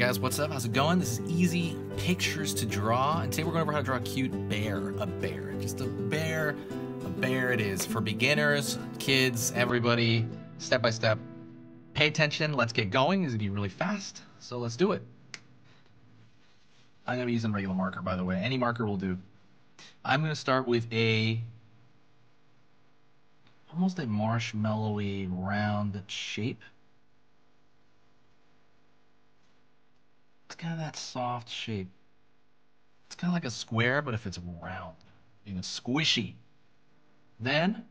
guys, what's up? How's it going? This is Easy Pictures to Draw, and today we're going over how to draw a cute bear. A bear. Just a bear. A bear it is. For beginners, kids, everybody, step by step. Pay attention. Let's get going. This is going to be really fast, so let's do it. I'm going to be using a regular marker, by the way. Any marker will do. I'm going to start with almost a marshmallowy round shape. It's kind of that soft shape. It's kind of like a square, but if it's round, you know, squishy. Then,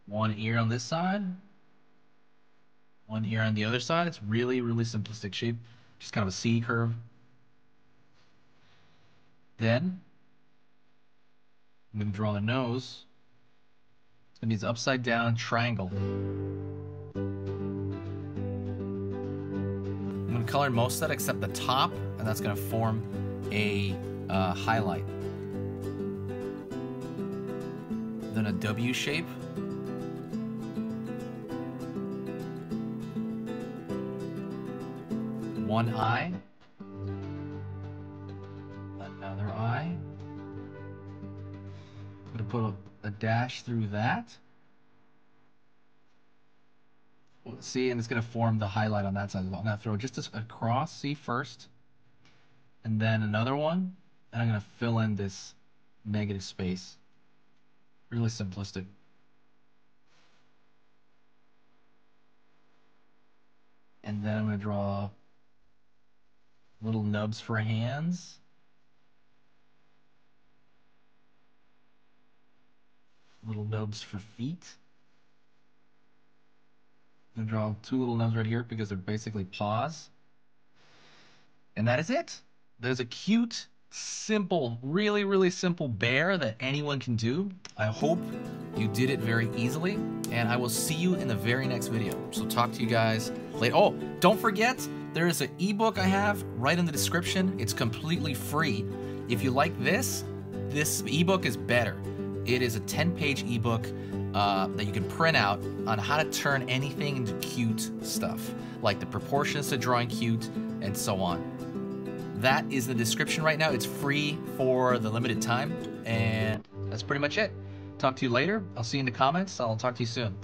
one ear on this side, one ear on the other side. It's really, really simplistic shape. Just kind of a C curve. Then, I'm going to draw the nose. It's going to be this upside down triangle. I'm going to color most of that except the top, and that's going to form a highlight. Then a W shape. One eye. Another eye. I'm going to put a dash through that. See, and it's going to form the highlight on that side as well. I'm going to throw just a cross, see, first, and then another one, and I'm going to fill in this negative space. Really simplistic. And then I'm going to draw little nubs for hands. Little nubs for feet. I'm gonna draw two little nubs right here because they're basically paws. And that is it. There's a cute, simple, really, really simple bear that anyone can do. I hope you did it very easily, and I will see you in the very next video. So talk to you guys later. Oh, don't forget, there is an ebook I have right in the description. It's completely free. If you like this ebook is better. It is a 10-page ebook that you can print out on how to turn anything into cute stuff, like the proportions to drawing cute and so on. That is in the description right now. It's free for the limited time, and that's pretty much it. Talk to you later. I'll see you in the comments. I'll talk to you soon.